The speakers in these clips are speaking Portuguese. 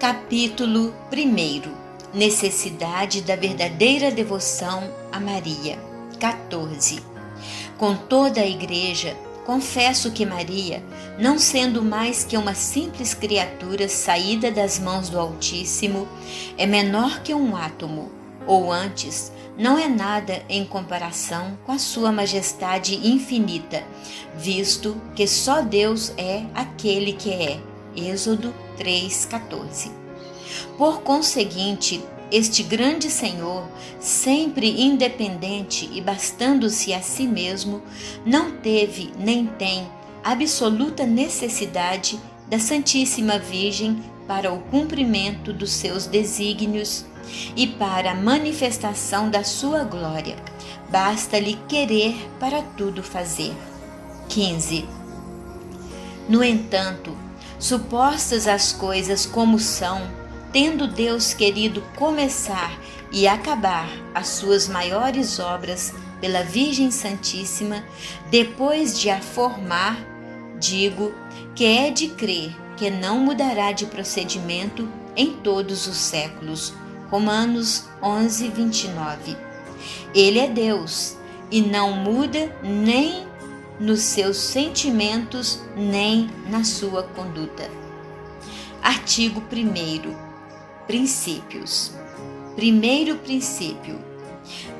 Capítulo 1. Necessidade da verdadeira devoção a Maria. 14. Com toda a Igreja, confesso que Maria, não sendo mais que uma simples criatura saída das mãos do Altíssimo, é menor que um átomo, ou antes, não é nada em comparação com a sua majestade infinita, visto que só Deus é aquele que é. Êxodo 3,14. Por conseguinte, este grande Senhor, sempre independente e bastando-se a si mesmo, não teve nem tem absoluta necessidade da Santíssima Virgem para o cumprimento dos seus desígnios e para a manifestação da sua glória. Basta-lhe querer para tudo fazer. 15. No entanto, supostas as coisas como são, tendo Deus querido começar e acabar as suas maiores obras pela Virgem Santíssima, depois de a formar, digo que é de crer que não mudará de procedimento em todos os séculos. Romanos 11:29. Ele é Deus e não muda nem nos seus sentimentos, nem na sua conduta. Artigo 1. Princípios. Primeiro princípio.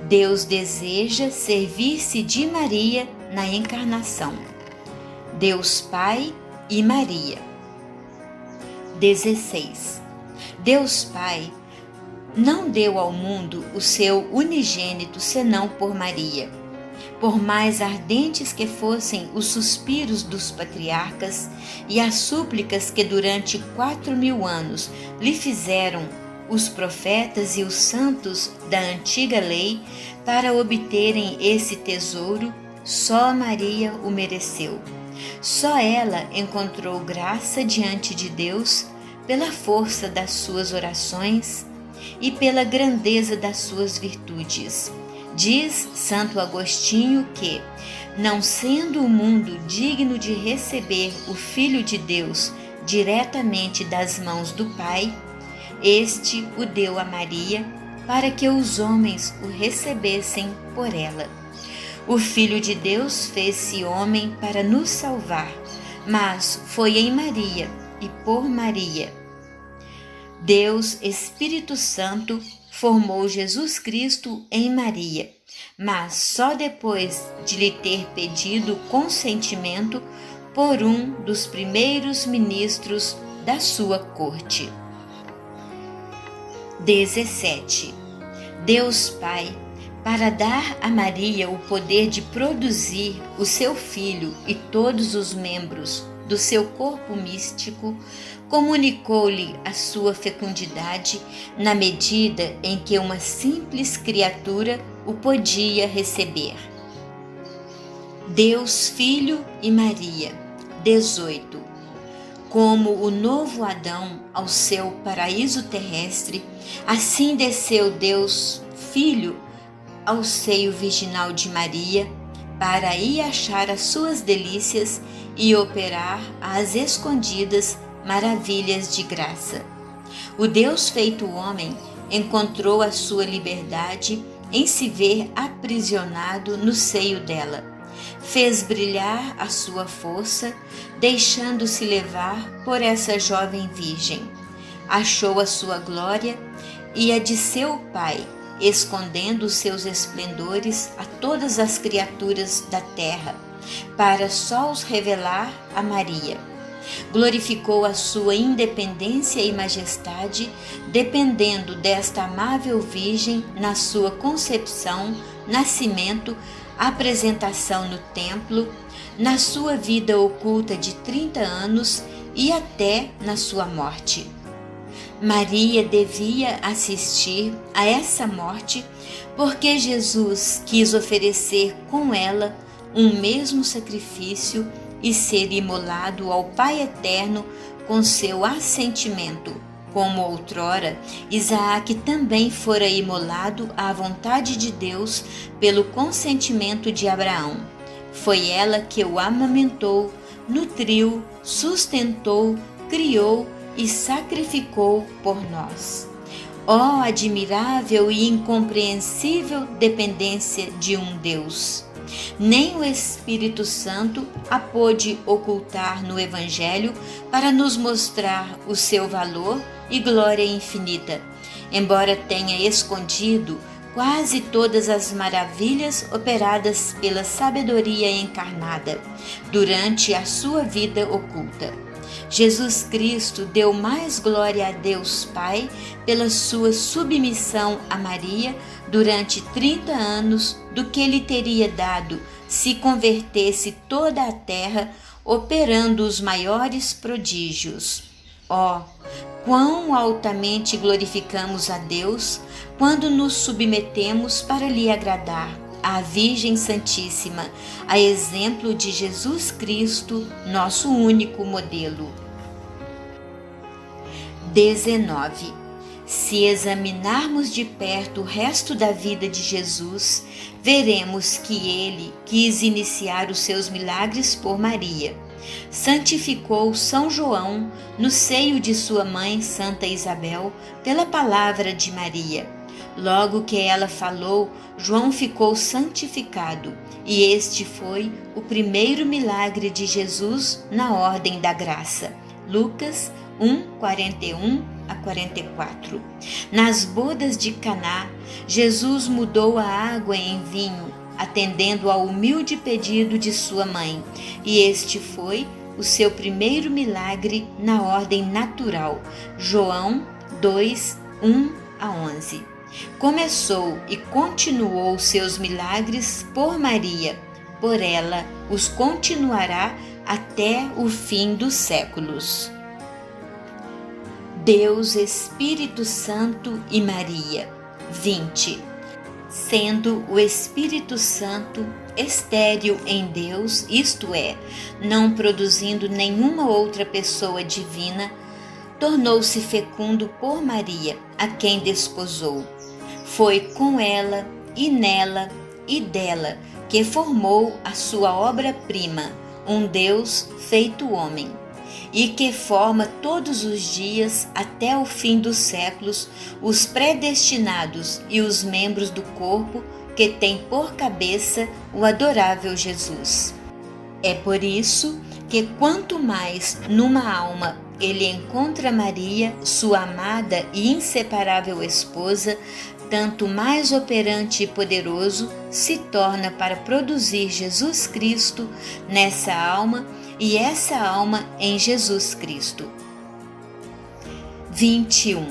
Deus deseja servir-se de Maria na encarnação. Deus Pai e Maria. 16. Deus Pai não deu ao mundo o seu unigênito senão por Maria. Por mais ardentes que fossem os suspiros dos patriarcas e as súplicas que durante 4.000 anos lhe fizeram os profetas e os santos da antiga lei para obterem esse tesouro, só Maria o mereceu. Só ela encontrou graça diante de Deus pela força das suas orações e pela grandeza das suas virtudes. Diz Santo Agostinho que, não sendo o mundo digno de receber o Filho de Deus diretamente das mãos do Pai, este o deu a Maria para que os homens o recebessem por ela. O Filho de Deus fez-se homem para nos salvar, mas foi em Maria e por Maria. Deus Espírito Santo formou Jesus Cristo em Maria, mas só depois de lhe ter pedido consentimento por um dos primeiros ministros da sua corte. 17. Deus Pai, para dar a Maria o poder de produzir o seu Filho e todos os membros do seu corpo místico, comunicou-lhe a sua fecundidade na medida em que uma simples criatura o podia receber. Deus Filho e Maria. 18. Como o novo Adão ao seu paraíso terrestre, assim desceu Deus Filho ao seio virginal de Maria, para aí achar as suas delícias e operar às escondidas maravilhas de graça. O Deus feito homem encontrou a sua liberdade em se ver aprisionado no seio dela. Fez brilhar a sua força, deixando-se levar por essa jovem virgem. Achou a sua glória e a de seu Pai, escondendo os seus esplendores a todas as criaturas da terra, para só os revelar a Maria. Glorificou a sua independência e majestade, dependendo desta amável Virgem na sua concepção, nascimento, apresentação no templo, na sua vida oculta de 30 anos e até na sua morte. Maria devia assistir a essa morte porque Jesus quis oferecer com ela um mesmo sacrifício e ser imolado ao Pai Eterno com seu assentimento, como outrora Isaque também fora imolado à vontade de Deus pelo consentimento de Abraão. Foi ela que o amamentou, nutriu, sustentou, criou e sacrificou por nós. Ó admirável e incompreensível dependência de um Deus! Nem o Espírito Santo a pôde ocultar no Evangelho para nos mostrar o seu valor e glória infinita, embora tenha escondido quase todas as maravilhas operadas pela sabedoria encarnada durante a sua vida oculta. Jesus Cristo deu mais glória a Deus Pai pela sua submissão a Maria durante 30 anos do que lhe teria dado se convertesse toda a terra operando os maiores prodígios. Ó, quão altamente glorificamos a Deus quando nos submetemos para lhe agradar, à Virgem Santíssima, a exemplo de Jesus Cristo, nosso único modelo. 19. Se examinarmos de perto o resto da vida de Jesus, veremos que ele quis iniciar os seus milagres por Maria. Santificou São João no seio de sua mãe Santa Isabel pela palavra de Maria. Logo que ela falou, João ficou santificado, e este foi o primeiro milagre de Jesus na ordem da graça. Lucas 1:41 a 44. Nas bodas de Caná, Jesus mudou a água em vinho, atendendo ao humilde pedido de sua mãe, e este foi o seu primeiro milagre na ordem natural. João 2:1 a 11. Começou e continuou seus milagres por Maria, por ela os continuará até o fim dos séculos. Deus, Espírito Santo e Maria. 20. Sendo o Espírito Santo estéril em Deus, isto é, não produzindo nenhuma outra pessoa divina, tornou-se fecundo por Maria, a quem desposou. Foi com ela e nela e dela que formou a sua obra-prima, um Deus feito homem, e que forma todos os dias até o fim dos séculos os predestinados e os membros do corpo que tem por cabeça o adorável Jesus. É por isso que quanto mais numa alma ele encontra Maria, sua amada e inseparável esposa, tanto mais operante e poderoso se torna para produzir Jesus Cristo nessa alma e essa alma em Jesus Cristo. 21.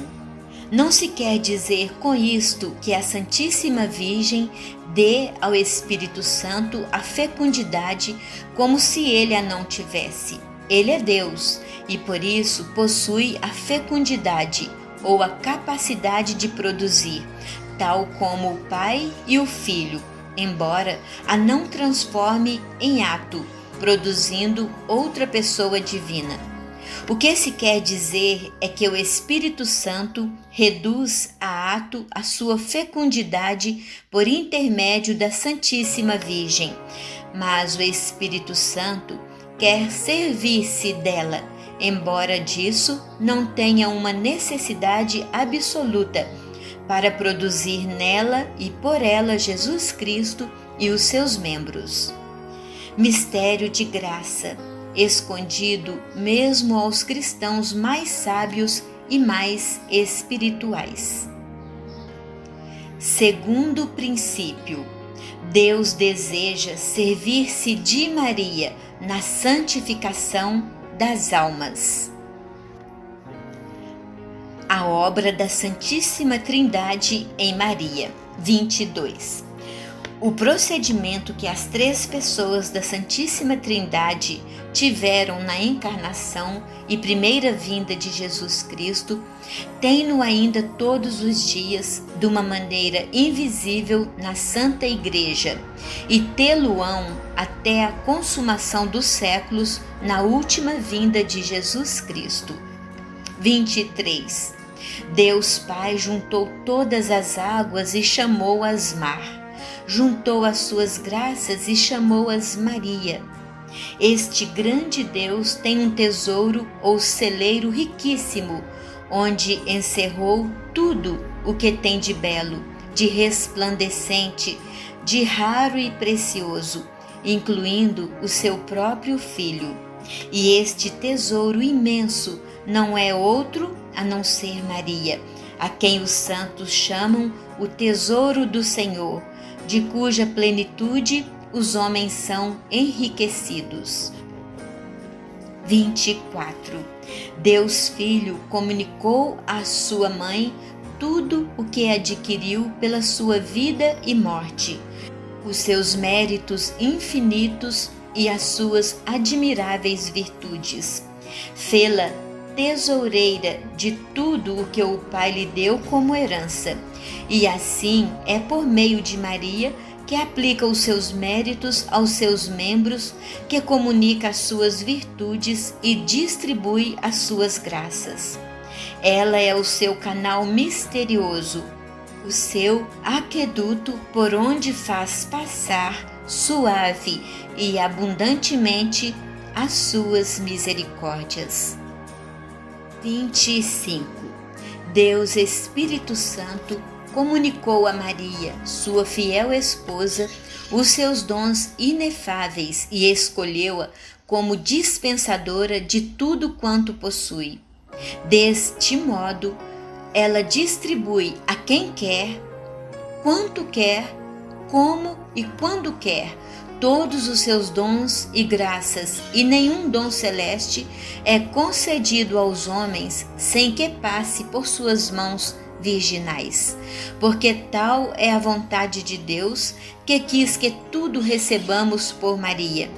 Não se quer dizer com isto que a Santíssima Virgem dê ao Espírito Santo a fecundidade como se ele a não tivesse. Ele é Deus e por isso possui a fecundidade ou a capacidade de produzir, tal como o Pai e o Filho, embora a não transforme em ato, produzindo outra pessoa divina. O que se quer dizer é que o Espírito Santo reduz a ato a sua fecundidade por intermédio da Santíssima Virgem, mas o Espírito Santo quer servir-se dela, embora disso não tenha uma necessidade absoluta, para produzir nela e por ela Jesus Cristo e os seus membros. Mistério de graça, escondido mesmo aos cristãos mais sábios e mais espirituais. Segundo princípio, Deus deseja servir-se de Maria na santificação das almas. A obra da Santíssima Trindade em Maria. 22. O procedimento que as três pessoas da Santíssima Trindade tiveram na encarnação e primeira vinda de Jesus Cristo tem-no ainda todos os dias de uma maneira invisível na Santa Igreja e tê-lo-ão até a consumação dos séculos na última vinda de Jesus Cristo. 23. Deus Pai juntou todas as águas e chamou-as mar. Juntou as suas graças e chamou-as Maria. Este grande Deus tem um tesouro ou celeiro riquíssimo, onde encerrou tudo o que tem de belo, de resplandecente, de raro e precioso, incluindo o seu próprio Filho. E este tesouro imenso não é outro a não ser Maria, a quem os santos chamam o tesouro do Senhor, de cuja plenitude os homens são enriquecidos. 24. Deus Filho comunicou à sua mãe tudo o que adquiriu pela sua vida e morte, os seus méritos infinitos e as suas admiráveis virtudes. Fê-la tesoureira de tudo o que o Pai lhe deu como herança, e assim é por meio de Maria que aplica os seus méritos aos seus membros, que comunica as suas virtudes e distribui as suas graças. Ela é o seu canal misterioso, o seu aqueduto por onde faz passar suave e abundantemente as suas misericórdias. 25. Deus Espírito Santo comunicou a Maria, sua fiel esposa, os seus dons inefáveis e escolheu-a como dispensadora de tudo quanto possui. Deste modo, ela distribui a quem quer, quanto quer, como e quando quer, todos os seus dons e graças, e nenhum dom celeste é concedido aos homens sem que passe por suas mãos virginais, porque tal é a vontade de Deus, que quis que tudo recebamos por Maria.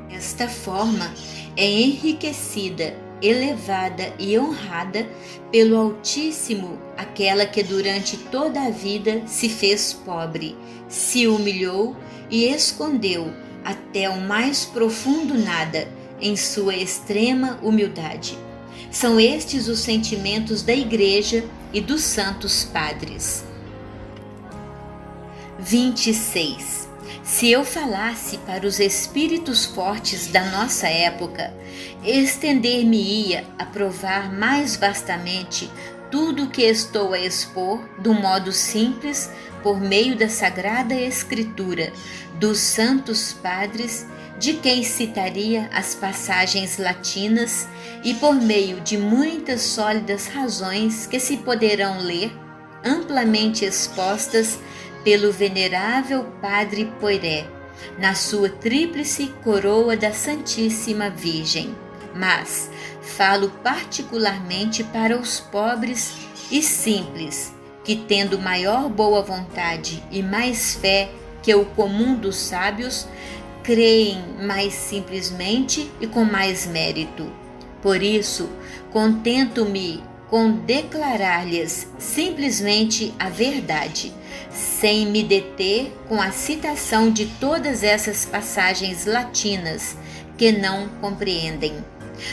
Desta forma é enriquecida, elevada e honrada pelo Altíssimo aquela que durante toda a vida se fez pobre, se humilhou e escondeu até o mais profundo nada em sua extrema humildade. São estes os sentimentos da Igreja e dos santos padres. 26. Se eu falasse para os espíritos fortes da nossa época, estender-me-ia a provar mais vastamente tudo o que estou a expor de um modo simples por meio da Sagrada Escritura, dos santos padres, de quem citaria as passagens latinas e por meio de muitas sólidas razões que se poderão ler, amplamente expostas pelo venerável Padre Poiré, na sua tríplice coroa da Santíssima Virgem. Mas falo particularmente para os pobres e simples, que tendo maior boa vontade e mais fé que o comum dos sábios, creem mais simplesmente e com mais mérito. Por isso, contento-me com declarar-lhes simplesmente a verdade, sem me deter com a citação de todas essas passagens latinas que não compreendem.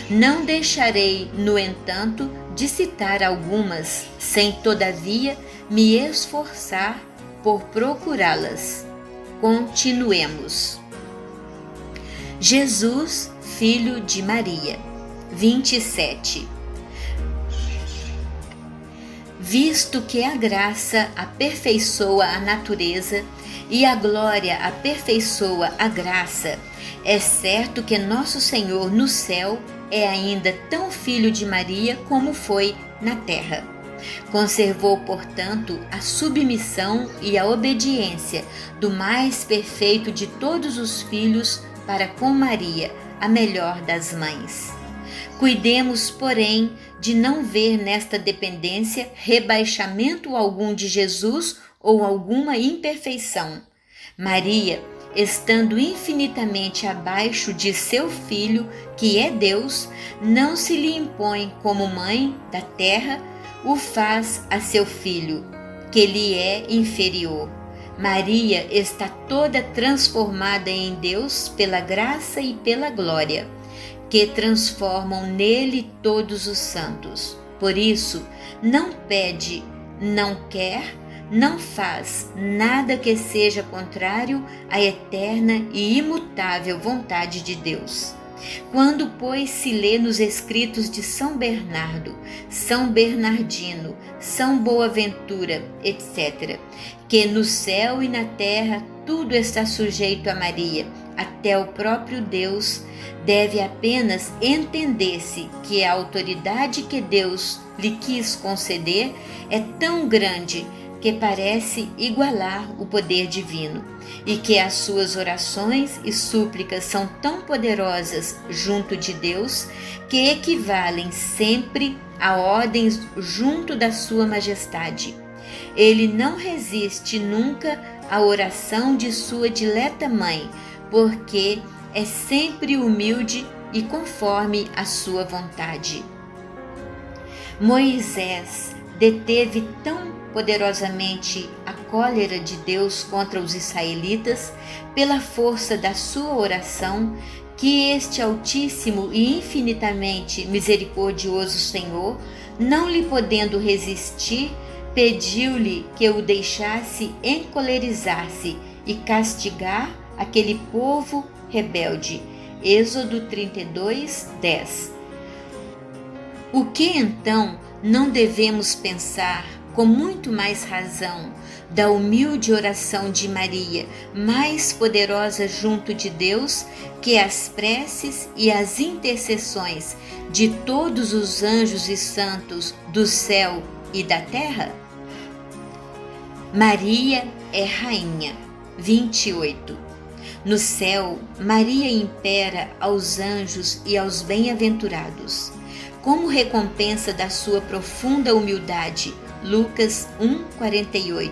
Não deixarei, no entanto, de citar algumas, sem todavia me esforçar por procurá-las. Continuemos. Jesus, filho de Maria. 27. Visto que a graça aperfeiçoa a natureza e a glória aperfeiçoa a graça, é certo que nosso Senhor no céu é ainda tão filho de Maria como foi na terra. Conservou, portanto, a submissão e a obediência do mais perfeito de todos os filhos para com Maria, a melhor das mães. Cuidemos, porém, de não ver nesta dependência rebaixamento algum de Jesus ou alguma imperfeição. Maria, estando infinitamente abaixo de seu Filho, que é Deus, não se lhe impõe como mãe da terra, o faz a seu Filho, que lhe é inferior. Maria está toda transformada em Deus pela graça e pela glória, que transformam nele todos os santos. Por isso, não pede, não quer, não faz nada que seja contrário à eterna e imutável vontade de Deus. Quando, pois, se lê nos escritos de São Bernardo, São Bernardino, São Boaventura, etc., que no céu e na terra tudo está sujeito a Maria, até o próprio Deus, deve apenas entender-se que a autoridade que Deus lhe quis conceder é tão grande que parece igualar o poder divino, e que as suas orações e súplicas são tão poderosas junto de Deus que equivalem sempre a ordens junto da sua majestade. Ele não resiste nunca à oração de sua dileta mãe, porque é sempre humilde e conforme a sua vontade. Moisés deteve tão poderosamente a cólera de Deus contra os israelitas pela força da sua oração, que este Altíssimo e infinitamente misericordioso Senhor, não lhe podendo resistir, pediu-lhe que o deixasse encolerizar-se e castigar aquele povo rebelde. Êxodo 32, 10. O que então não devemos pensar com muito mais razão da humilde oração de Maria, mais poderosa junto de Deus que as preces e as intercessões de todos os anjos e santos do céu e da terra? Maria é rainha. 28. No céu, Maria impera aos anjos e aos bem-aventurados. Como recompensa da sua profunda humildade, Lucas 1,48,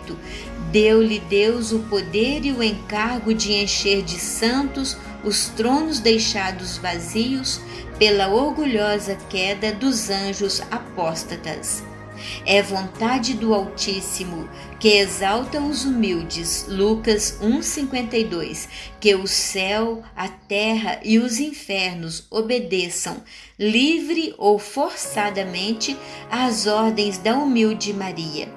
deu-lhe Deus o poder e o encargo de encher de santos os tronos deixados vazios pela orgulhosa queda dos anjos apóstatas. É vontade do Altíssimo que exalta os humildes, Lucas 1,52, que o céu, a terra e os infernos obedeçam, livre ou forçadamente, às ordens da humilde Maria.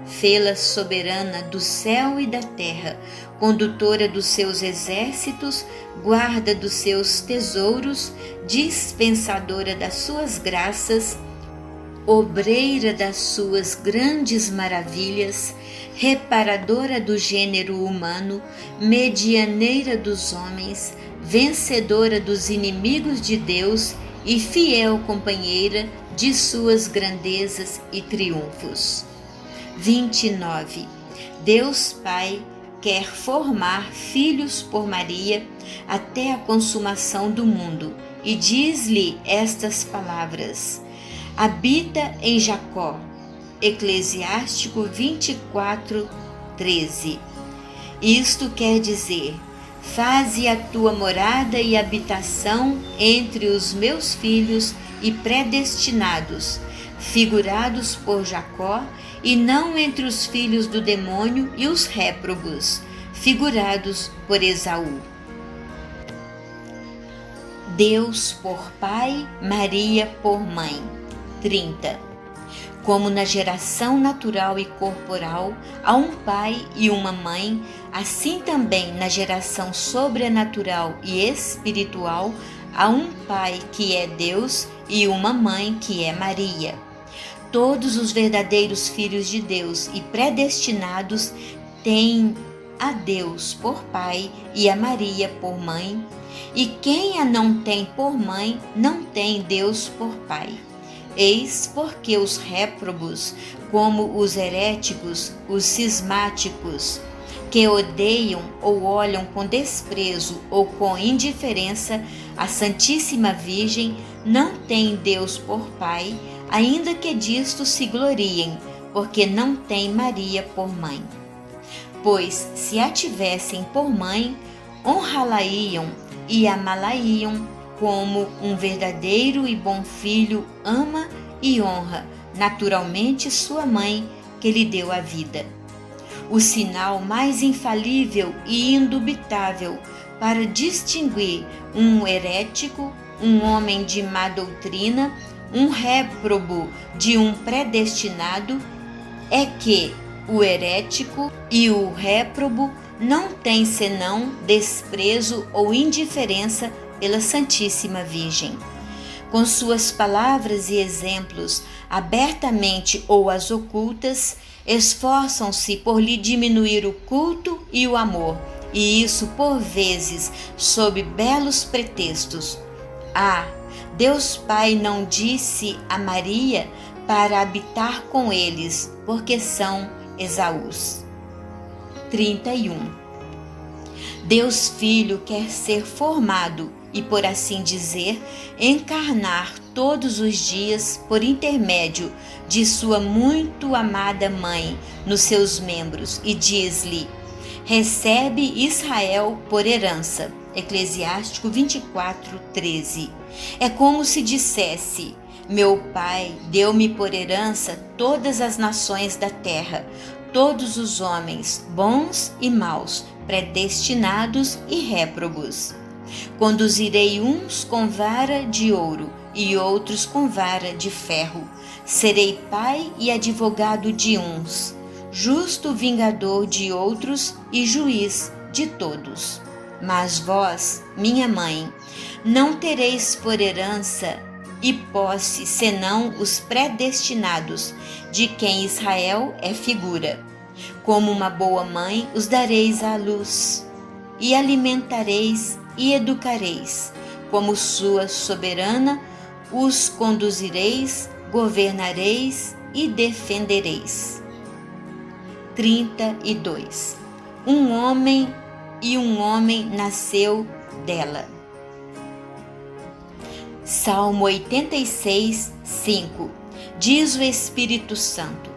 Fê-la soberana do céu e da terra, condutora dos seus exércitos, guarda dos seus tesouros, dispensadora das suas graças, obreira das suas grandes maravilhas, reparadora do gênero humano, medianeira dos homens, vencedora dos inimigos de Deus e fiel companheira de suas grandezas e triunfos. 29. Deus Pai quer formar filhos por Maria até a consumação do mundo e diz-lhe estas palavras: habita em Jacó. Eclesiástico 24, 13. Isto quer dizer: faze a tua morada e habitação entre os meus filhos e predestinados, figurados por Jacó, e não entre os filhos do demônio e os réprobos, figurados por Esaú. Deus por pai, Maria por mãe. 30. Como na geração natural e corporal há um pai e uma mãe, assim também na geração sobrenatural e espiritual há um pai que é Deus e uma mãe que é Maria. Todos os verdadeiros filhos de Deus e predestinados têm a Deus por pai e a Maria por mãe, e quem a não tem por mãe não tem Deus por pai. Eis porque os réprobos, como os heréticos, os cismáticos, que odeiam ou olham com desprezo ou com indiferença a Santíssima Virgem, não têm Deus por pai, ainda que disto se gloriem, porque não têm Maria por mãe. Pois, se a tivessem por mãe, honrá-la-iam e amá-la-iam, como um verdadeiro e bom filho ama e honra naturalmente sua mãe, que lhe deu a vida. O sinal mais infalível e indubitável para distinguir um herético, um homem de má doutrina, um réprobo de um predestinado, é que O herético e o réprobo não têm senão desprezo ou indiferença pela Santíssima Virgem. Com suas palavras e exemplos, abertamente ou às ocultas, esforçam-se por lhe diminuir o culto e o amor, e isso por vezes sob belos pretextos. Deus Pai não disse a Maria para habitar com eles, porque são Esaús. 31. Deus Filho quer ser formado e, por assim dizer, encarnar todos os dias por intermédio de sua muito amada Mãe nos seus membros, e diz-lhe: recebe Israel por herança. Eclesiástico 24:13. É como se dissesse: meu Pai deu-me por herança todas as nações da terra, todos os homens, bons e maus, predestinados e réprobos. Conduzirei uns com vara de ouro e outros com vara de ferro. Serei pai e advogado de uns, justo vingador de outros e juiz de todos. Mas vós, minha mãe, não tereis por herança e posse senão os predestinados, de quem Israel é figura. Como uma boa mãe os dareis à luz, e alimentareis e educareis. Como sua soberana os conduzireis, governareis e defendereis. 32. Um homem nasceu dela. Salmo 86, 5. Diz o Espírito Santo: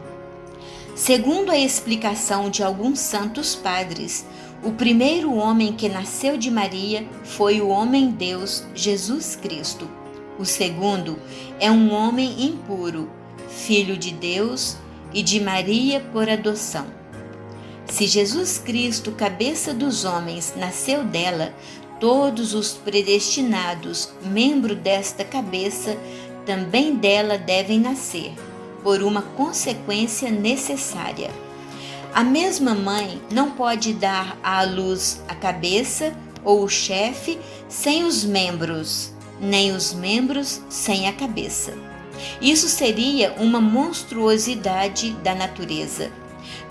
segundo a explicação de alguns santos padres, o primeiro homem que nasceu de Maria foi o homem-deus Jesus Cristo. O segundo é um homem impuro, filho de Deus e de Maria por adoção. Se Jesus Cristo, cabeça dos homens, nasceu dela, todos os predestinados, membro desta cabeça, também dela devem nascer, por uma consequência necessária. A mesma mãe não pode dar à luz a cabeça ou o chefe sem os membros, nem os membros sem a cabeça. Isso seria uma monstruosidade da natureza.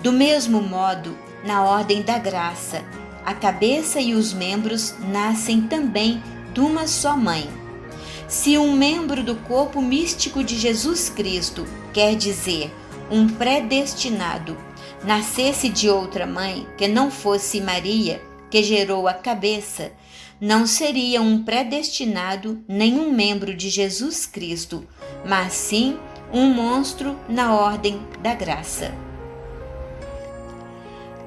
Do mesmo modo, na ordem da graça, a cabeça e os membros nascem também de uma só mãe. Se um membro do corpo místico de Jesus Cristo, quer dizer, um predestinado, nascesse de outra mãe que não fosse Maria, que gerou a cabeça, não seria um predestinado nem um membro de Jesus Cristo, mas sim um monstro na ordem da graça.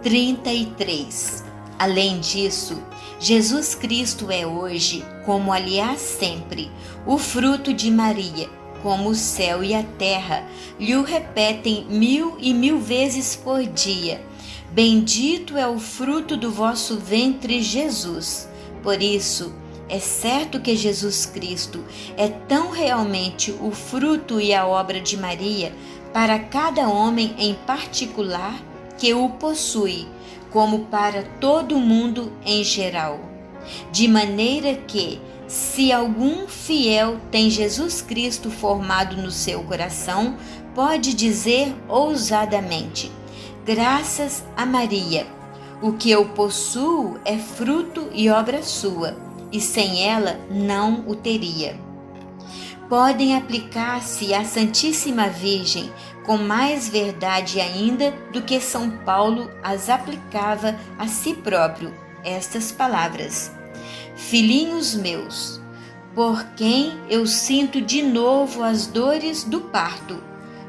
33. Além disso, Jesus Cristo é hoje, como aliás sempre, o fruto de Maria, como o céu e a terra lhe o repetem 1000 e 1000 vezes por dia. Bendito é o fruto do vosso ventre, Jesus. Por isso, é certo que Jesus Cristo é tão realmente o fruto e a obra de Maria para cada homem em particular que o possui, como para todo o mundo em geral. De maneira que, se algum fiel tem Jesus Cristo formado no seu coração, pode dizer ousadamente: graças a Maria, o que eu possuo é fruto e obra sua, e sem ela não o teria. Podem aplicar-se à Santíssima Virgem com mais verdade ainda do que São Paulo as aplicava a si próprio estas palavras: filhinhos meus, por quem eu sinto de novo as dores do parto,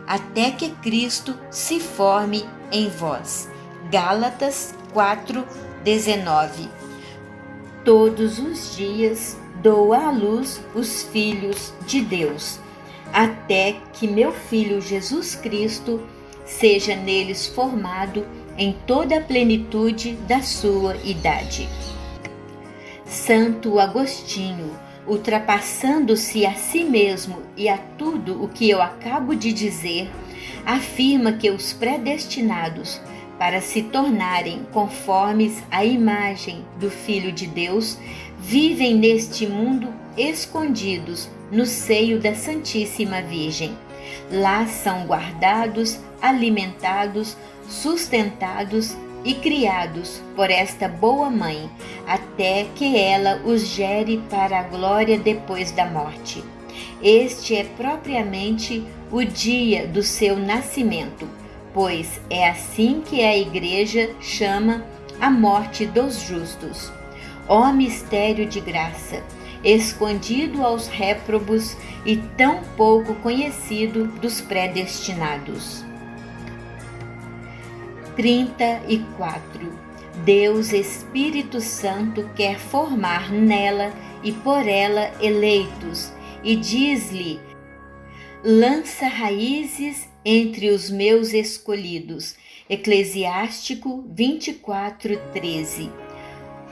até que Cristo se forme em vós. Gálatas 4:19. Todos os dias dou à luz os filhos de Deus, até que meu Filho Jesus Cristo seja neles formado em toda a plenitude da sua idade. Santo Agostinho, ultrapassando-se a si mesmo e a tudo o que eu acabo de dizer, afirma que os predestinados para se tornarem conformes à imagem do Filho de Deus vivem neste mundo escondidos no seio da Santíssima Virgem. Lá são guardados, alimentados, sustentados e criados por esta boa mãe, até que ela os gere para a glória depois da morte. Este é propriamente o dia do seu nascimento, pois é assim que a Igreja chama a morte dos justos. Ó mistério de graça, escondido aos réprobos e tão pouco conhecido dos predestinados. 34. Deus Espírito Santo quer formar nela e por ela eleitos, e diz-lhe: lança raízes entre os meus escolhidos. Eclesiástico 24:13.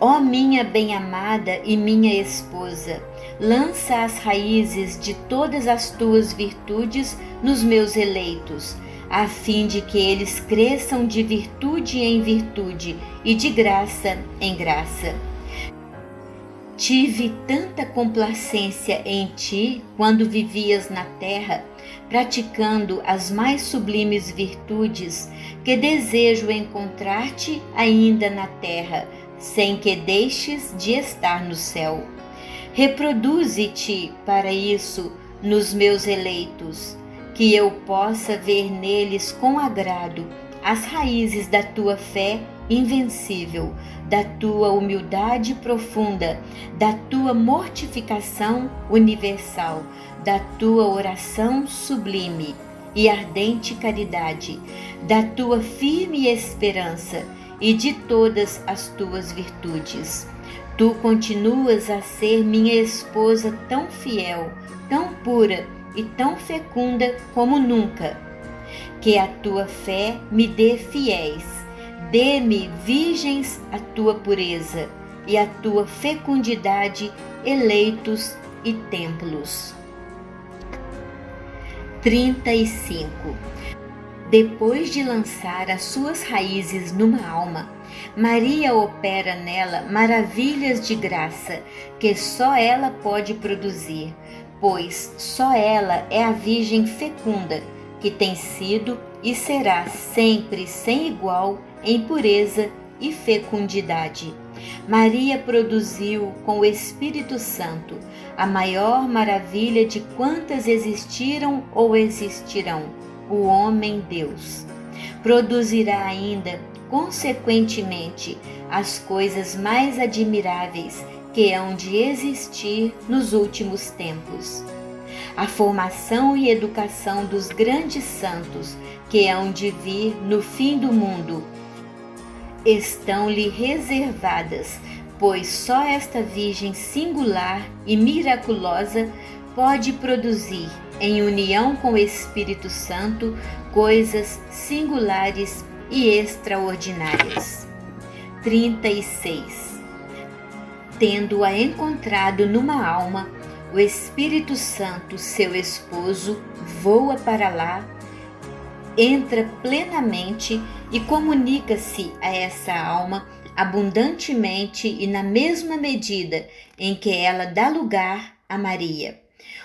Ó minha bem-amada e minha esposa, lança as raízes de todas as tuas virtudes nos meus eleitos, a fim de que eles cresçam de virtude em virtude e de graça em graça. Tive tanta complacência em ti quando vivias na terra, praticando as mais sublimes virtudes, que desejo encontrar-te ainda na terra, sem que deixes de estar no céu. Reproduze-te para isso nos meus eleitos, que eu possa ver neles com agrado as raízes da tua fé invencível, da tua humildade profunda, da tua mortificação universal, da tua oração sublime e ardente caridade, da tua firme esperança e de todas as tuas virtudes. Tu continuas a ser minha esposa tão fiel, tão pura e tão fecunda como nunca. Que a tua fé me dê fiéis, dê-me virgens a tua pureza e a tua fecundidade eleitos e templos. 35. Depois de lançar as suas raízes numa alma, Maria opera nela maravilhas de graça que só ela pode produzir, pois só ela é a Virgem fecunda, que tem sido e será sempre sem igual em pureza e fecundidade. Maria produziu com o Espírito Santo a maior maravilha de quantas existiram ou existirão, o homem-Deus. Produzirá ainda, consequentemente, as coisas mais admiráveis que hão de existir nos últimos tempos. A formação e educação dos grandes santos que hão de vir no fim do mundo estão-lhe reservadas, pois só esta Virgem singular e miraculosa pode produzir, em união com o Espírito Santo, coisas singulares e extraordinárias. 36. Tendo-a encontrado numa alma, o Espírito Santo, seu esposo, voa para lá, entra plenamente e comunica-se a essa alma abundantemente e na mesma medida em que ela dá lugar a Maria.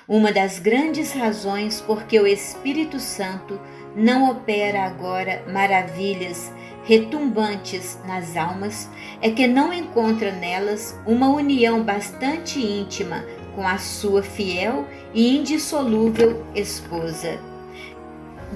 Uma das grandes razões por que o Espírito Santo não opera agora maravilhas retumbantes nas almas é que não encontra nelas uma união bastante íntima com a sua fiel e indissolúvel esposa.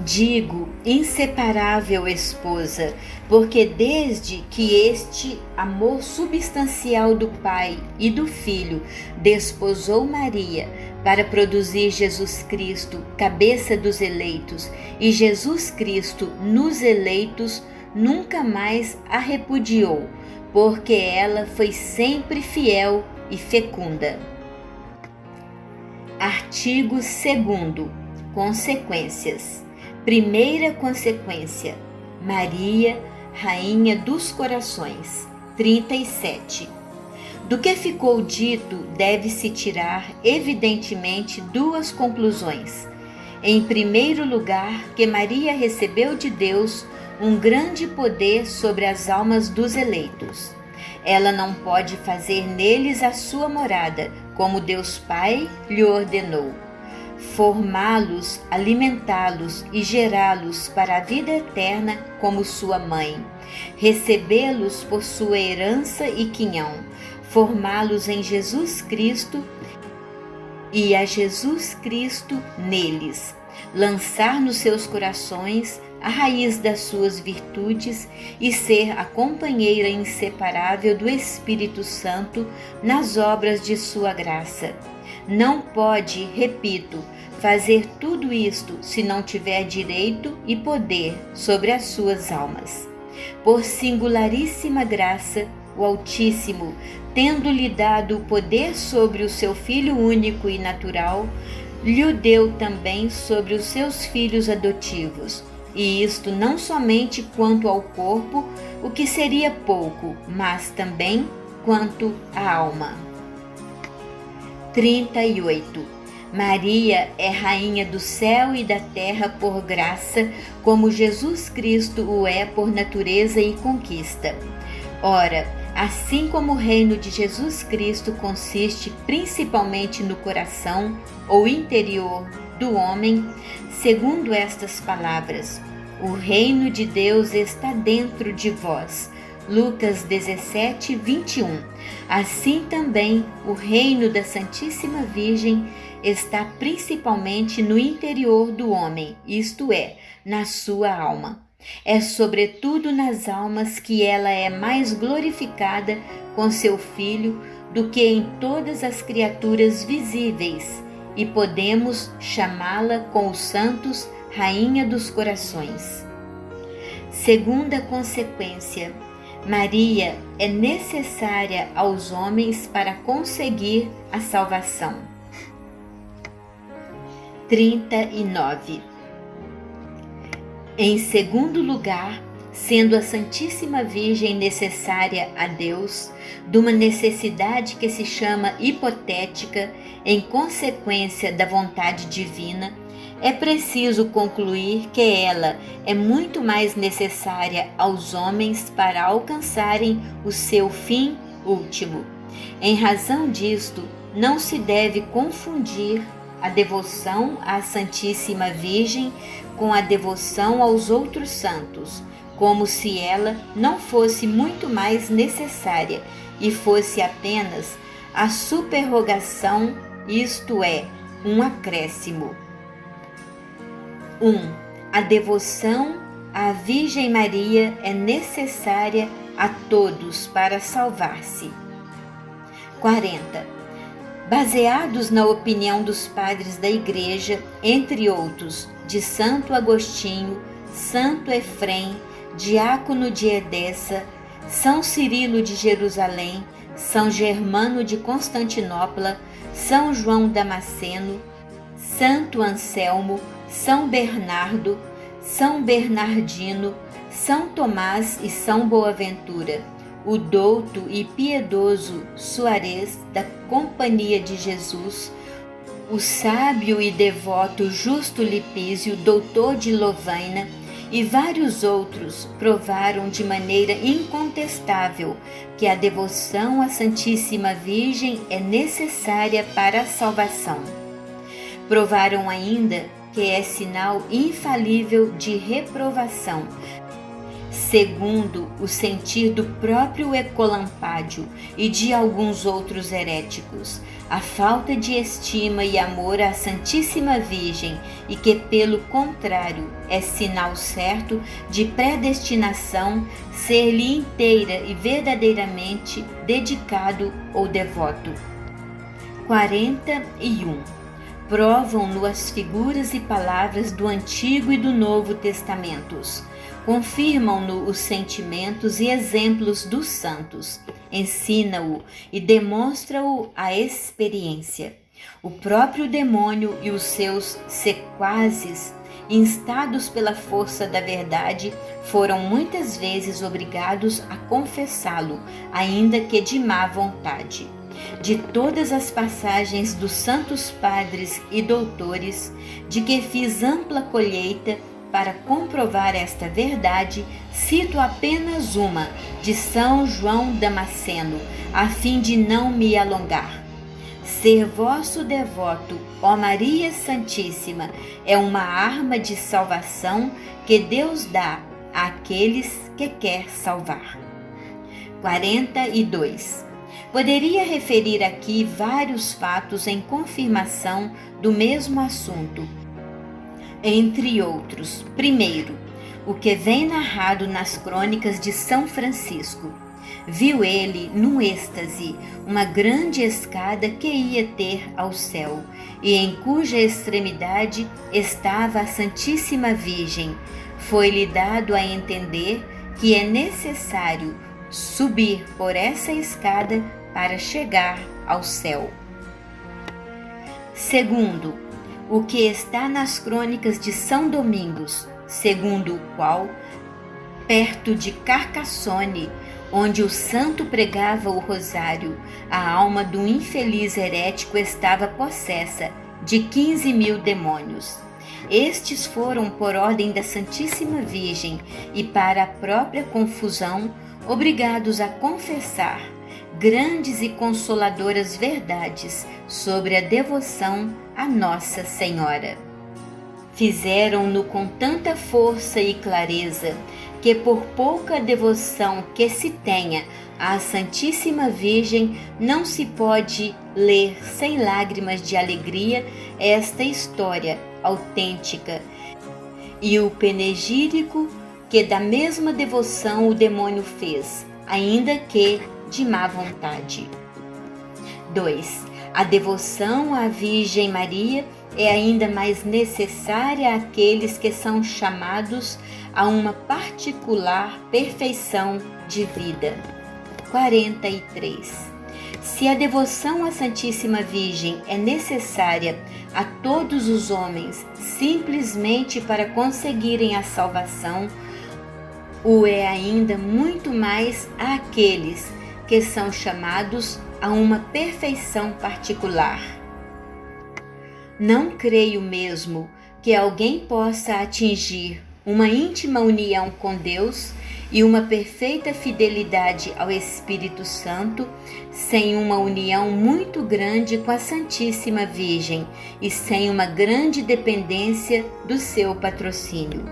Digo inseparável esposa, porque desde que este amor substancial do Pai e do Filho desposou Maria para produzir Jesus Cristo, cabeça dos eleitos, e Jesus Cristo nos eleitos, nunca mais a repudiou, porque ela foi sempre fiel e fecunda. Artigo 2º. Consequências. Primeira consequência: Maria, Rainha dos Corações. 37. Do que ficou dito, deve-se tirar, evidentemente, duas conclusões. Em primeiro lugar, que Maria recebeu de Deus um grande poder sobre as almas dos eleitos. Ela não pode fazer neles a sua morada, como Deus Pai lhe ordenou. Formá-los, alimentá-los e gerá-los para a vida eterna como sua mãe. Recebê-los por sua herança e quinhão. Formá-los em Jesus Cristo e a Jesus Cristo neles. Lançar nos seus corações a raiz das suas virtudes e ser a companheira inseparável do Espírito Santo nas obras de sua graça. Não pode, repito, fazer tudo isto se não tiver direito e poder sobre as suas almas. Por singularíssima graça, o Altíssimo, tendo-lhe dado o poder sobre o seu Filho único e natural, lhe o deu também sobre os seus filhos adotivos, e isto não somente quanto ao corpo, o que seria pouco, mas também quanto à alma. 38. Maria é rainha do céu e da terra por graça, como Jesus Cristo o é por natureza e conquista. Ora, assim como o reino de Jesus Cristo consiste principalmente no coração ou interior do homem, segundo estas palavras: o reino de Deus está dentro de vós. Lucas 17, 21. Assim também o reino da Santíssima Virgem está principalmente no interior do homem, isto é, na sua alma. É sobretudo nas almas que ela é mais glorificada com seu Filho do que em todas as criaturas visíveis, e podemos chamá-la com os santos Rainha dos Corações. Segunda consequência: Maria é necessária aos homens para conseguir a salvação. 39. Em segundo lugar, sendo a Santíssima Virgem necessária a Deus, de uma necessidade que se chama hipotética, em consequência da vontade divina, é preciso concluir que ela é muito mais necessária aos homens para alcançarem o seu fim último. Em razão disto, não se deve confundir a devoção à Santíssima Virgem com a devoção aos outros santos, como se ela não fosse muito mais necessária e fosse apenas a superrogação, isto é, um acréscimo. 1. A devoção à Virgem Maria é necessária a todos para salvar-se. 40. Baseados na opinião dos padres da Igreja, entre outros, de Santo Agostinho, Santo Efrem, Diácono de Edessa, São Cirilo de Jerusalém, São Germano de Constantinopla, São João Damasceno, Santo Anselmo, São Bernardo, São Bernardino, São Tomás e São Boaventura, o douto e piedoso Suarez da Companhia de Jesus, o sábio e devoto Justo Lipísio, doutor de Lovaina, e vários outros provaram de maneira incontestável que a devoção à Santíssima Virgem é necessária para a salvação. Provaram ainda que é sinal infalível de reprovação, segundo o sentir do próprio Ecolampádio e de alguns outros heréticos, a falta de estima e amor à Santíssima Virgem, e que, pelo contrário, é sinal certo de predestinação ser-lhe inteira e verdadeiramente dedicado ou devoto. 41. Provam-no as figuras e palavras do Antigo e do Novo Testamentos. Confirmam-no os sentimentos e exemplos dos santos, ensina-o e demonstra-o a experiência. O próprio demônio e os seus sequazes instados pela força da verdade, foram muitas vezes obrigados a confessá-lo, ainda que de má vontade. De todas as passagens dos santos padres e doutores, de que fiz ampla colheita para comprovar esta verdade, cito apenas uma, de São João Damasceno, a fim de não me alongar. Ser vosso devoto, ó Maria Santíssima, é uma arma de salvação que Deus dá àqueles que quer salvar. 42. Poderia referir aqui vários fatos em confirmação do mesmo assunto. Entre outros, primeiro, o que vem narrado nas crônicas de São Francisco. Viu ele, num êxtase, uma grande escada que ia ter ao céu, e em cuja extremidade estava a Santíssima Virgem. Foi-lhe dado a entender que é necessário subir por essa escada para chegar ao céu. Segundo, o que está nas crônicas de São Domingos, segundo o qual, perto de Carcassone, onde o santo pregava o rosário, a alma do infeliz herético estava possessa de 15.000 demônios. Estes foram, por ordem da Santíssima Virgem e para a própria confusão, obrigados a confessar grandes e consoladoras verdades sobre a devoção a Nossa Senhora. Fizeram-no com tanta força e clareza que, por pouca devoção que se tenha à Santíssima Virgem, não se pode ler sem lágrimas de alegria esta história autêntica e o panegírico que da mesma devoção o demônio fez, ainda que de má vontade. 2. A devoção à Virgem Maria é ainda mais necessária àqueles que são chamados a uma particular perfeição de vida. 43. Se a devoção à Santíssima Virgem é necessária a todos os homens simplesmente para conseguirem a salvação, o é ainda muito mais àqueles que são chamados a uma perfeição particular. Não creio mesmo que alguém possa atingir uma íntima união com Deus e uma perfeita fidelidade ao Espírito Santo sem uma união muito grande com a Santíssima Virgem e sem uma grande dependência do seu patrocínio.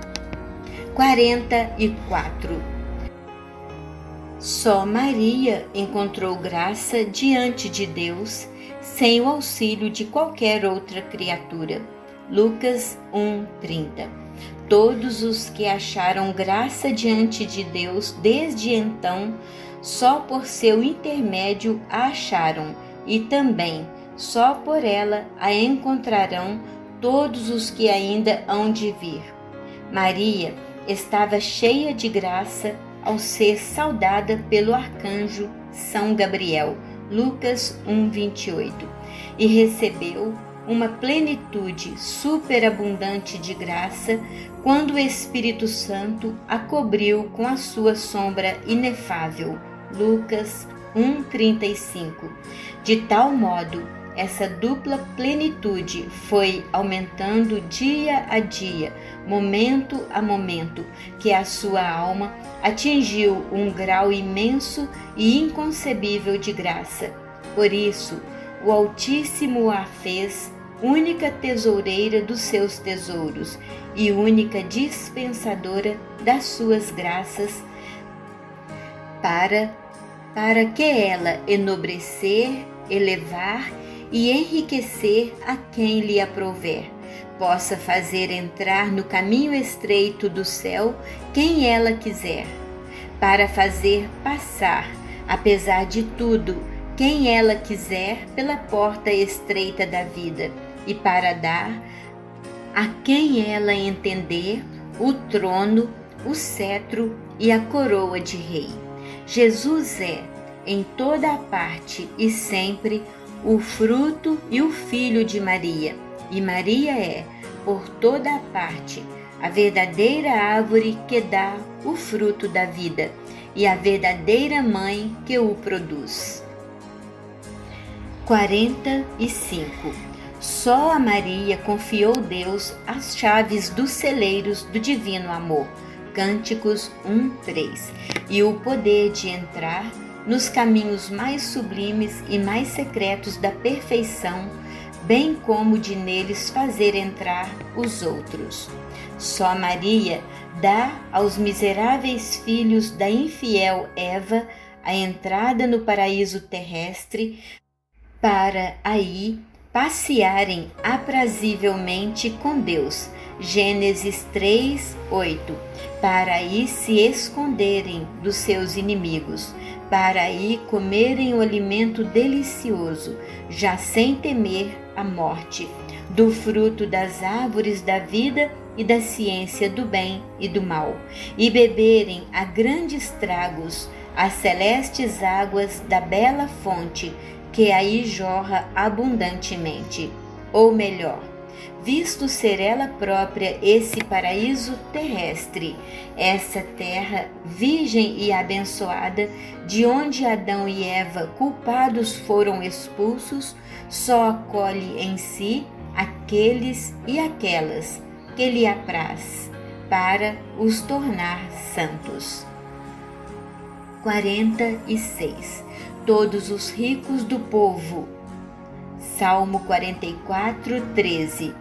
44. Só Maria encontrou graça diante de Deus sem o auxílio de qualquer outra criatura. Lucas 1:30. Todos os que acharam graça diante de Deus desde então, só por seu intermédio a acharam, e também só por ela a encontrarão todos os que ainda hão de vir. Maria estava cheia de graça ao ser saudada pelo arcanjo São Gabriel, Lucas 1:28, e recebeu uma plenitude superabundante de graça quando o Espírito Santo a cobriu com a sua sombra inefável, Lucas 1:35. De tal modo, essa dupla plenitude foi aumentando dia a dia, momento a momento, que a sua alma atingiu um grau imenso e inconcebível de graça. Por isso, o Altíssimo a fez única tesoureira dos seus tesouros e única dispensadora das suas graças, para que ela enobrecer, elevar e enriquecer a quem lhe aprouver, possa fazer entrar no caminho estreito do céu quem ela quiser, para fazer passar, apesar de tudo, quem ela quiser pela porta estreita da vida, e para dar a quem ela entender o trono, o cetro e a coroa de rei. Jesus é, em toda a parte e sempre, o fruto e o filho de Maria, e Maria é, por toda a parte, a verdadeira árvore que dá o fruto da vida e a verdadeira mãe que o produz. 45. Só a Maria confiou Deus as chaves dos celeiros do divino amor, Cânticos 1:3, e o poder de entrar nos caminhos mais sublimes e mais secretos da perfeição, bem como de neles fazer entrar os outros. Só Maria dá aos miseráveis filhos da infiel Eva a entrada no paraíso terrestre, para aí passearem aprazivelmente com Deus, Gênesis 3:8, para aí se esconderem dos seus inimigos, para aí comerem o alimento delicioso, já sem temer a morte, do fruto das árvores da vida e da ciência do bem e do mal, e beberem a grandes tragos as celestes águas da bela fonte, que aí jorra abundantemente. Ou melhor, visto ser ela própria esse paraíso terrestre, essa terra virgem e abençoada, de onde Adão e Eva culpados foram expulsos, só acolhe em si aqueles e aquelas que lhe apraz, para os tornar santos. 46. Todos os ricos do povo. Salmo 44:13.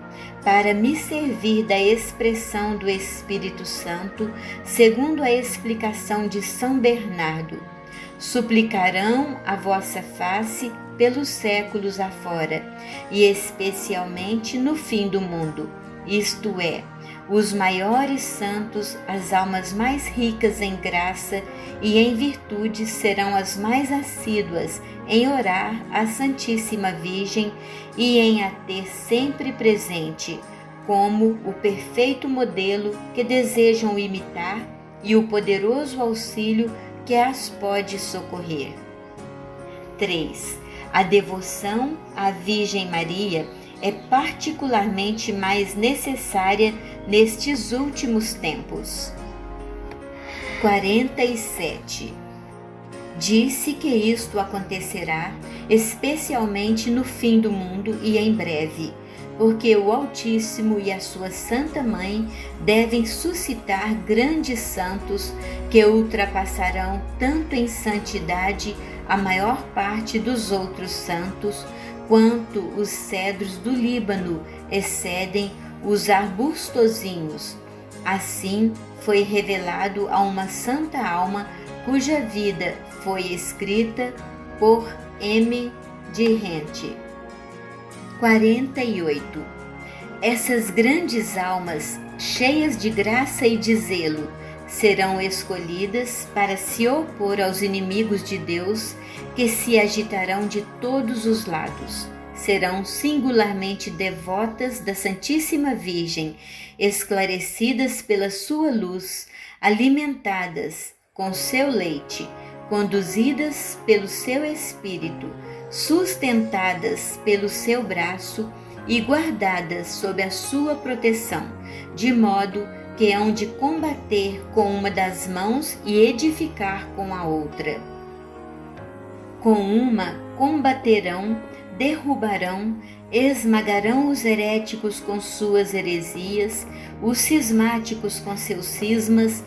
Para me servir da expressão do Espírito Santo, segundo a explicação de São Bernardo, suplicarão a vossa face pelos séculos afora, e especialmente no fim do mundo, isto é, os maiores santos, as almas mais ricas em graça e em virtude serão as mais assíduas em orar à Santíssima Virgem e em a ter sempre presente, como o perfeito modelo que desejam imitar e o poderoso auxílio que as pode socorrer. 3. A devoção à Virgem Maria é particularmente mais necessária nestes últimos tempos. 47. Disse que isto acontecerá especialmente no fim do mundo e em breve, porque o Altíssimo e a sua Santa Mãe devem suscitar grandes santos que ultrapassarão tanto em santidade a maior parte dos outros santos, quanto os cedros do Líbano excedem os arbustozinhos. Assim foi revelado a uma santa alma cuja vida foi escrita por M. de Rente. 48. Essas grandes almas, cheias de graça e de zelo, serão escolhidas para se opor aos inimigos de Deus que se agitarão de todos os lados. Serão singularmente devotas da Santíssima Virgem, esclarecidas pela sua luz, alimentadas com seu leite, conduzidas pelo seu Espírito, sustentadas pelo seu braço e guardadas sob a sua proteção, de modo que hão de combater com uma das mãos e edificar com a outra. Com uma combaterão, derrubarão, esmagarão os heréticos com suas heresias, os cismáticos com seus cismas,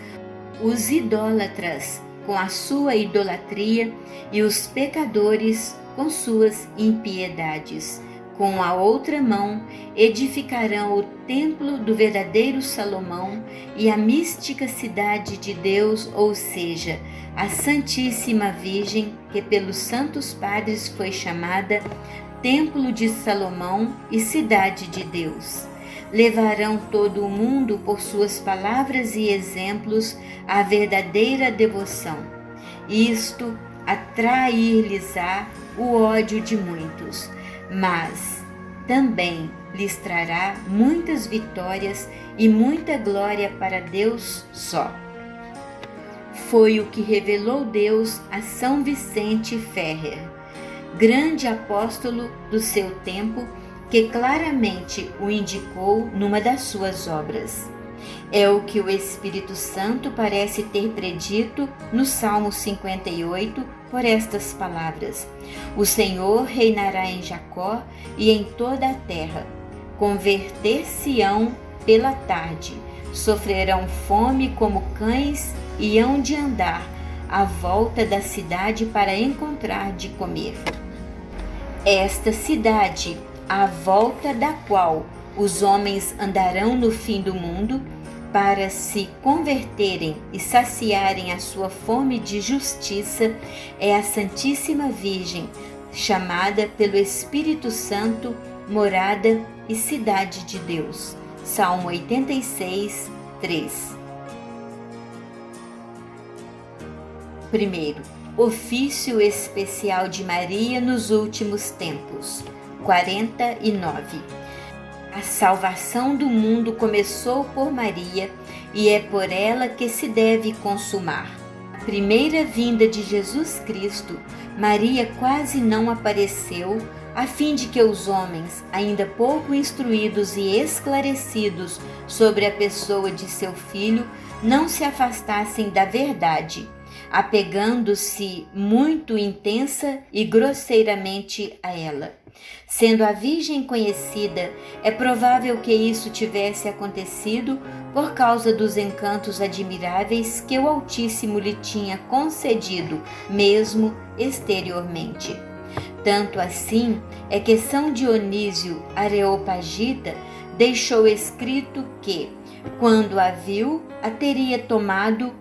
os idólatras com a sua idolatria e os pecadores com suas impiedades. Com a outra mão edificarão o templo do verdadeiro Salomão e a mística cidade de Deus, ou seja, a Santíssima Virgem, que pelos santos padres foi chamada Templo de Salomão e Cidade de Deus. Levarão todo o mundo por suas palavras e exemplos à verdadeira devoção. Isto atrair-lhes-á o ódio de muitos, mas também lhes trará muitas vitórias e muita glória para Deus só. Foi o que revelou Deus a São Vicente Ferrer, grande apóstolo do seu tempo, que claramente o indicou numa das suas obras. É o que o Espírito Santo parece ter predito no Salmo 58 por estas palavras: O Senhor reinará em Jacó e em toda a terra. Converter-se-ão pela tarde, sofrerão fome como cães e hão de andar à volta da cidade para encontrar de comer. Esta cidade, à volta da qual os homens andarão no fim do mundo, para se converterem e saciarem a sua fome de justiça, é a Santíssima Virgem, chamada pelo Espírito Santo morada e cidade de Deus. Salmo 86, 3. Primeiro, ofício especial de Maria nos últimos tempos. 49. A salvação do mundo começou por Maria e é por ela que se deve consumar. Na primeira vinda de Jesus Cristo, Maria quase não apareceu, a fim de que os homens, ainda pouco instruídos e esclarecidos sobre a pessoa de seu filho, não se afastassem da verdade, apegando-se muito intensa e grosseiramente a ela. Sendo a Virgem conhecida, é provável que isso tivesse acontecido por causa dos encantos admiráveis que o Altíssimo lhe tinha concedido, mesmo exteriormente. Tanto assim é que São Dionísio Areopagita deixou escrito que, quando a viu, a teria tomado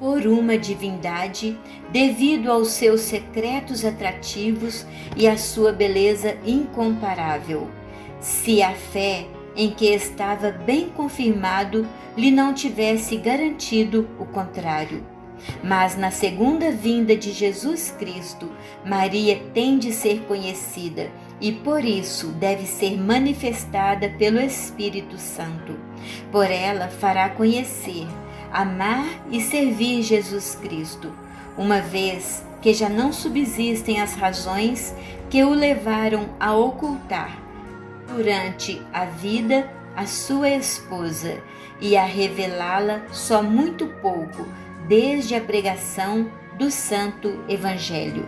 por uma divindade, devido aos seus secretos atrativos e à sua beleza incomparável, se a fé em que estava bem confirmado lhe não tivesse garantido o contrário. Mas na segunda vinda de Jesus Cristo, Maria tem de ser conhecida e por isso deve ser manifestada pelo Espírito Santo. Por ela fará conhecer, amar e servir Jesus Cristo, uma vez que já não subsistem as razões que o levaram a ocultar durante a vida a sua esposa e a revelá-la só muito pouco desde a pregação do Santo Evangelho.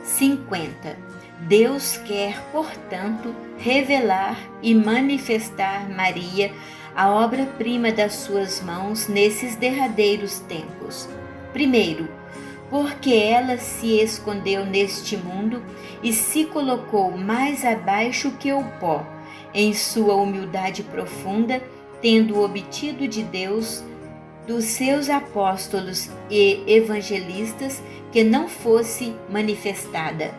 50. Deus quer, portanto, revelar e manifestar Maria, a obra-prima das suas mãos nesses derradeiros tempos. Primeiro, porque ela se escondeu neste mundo e se colocou mais abaixo que o pó, em sua humildade profunda, tendo obtido de Deus, dos seus apóstolos e evangelistas, que não fosse manifestada.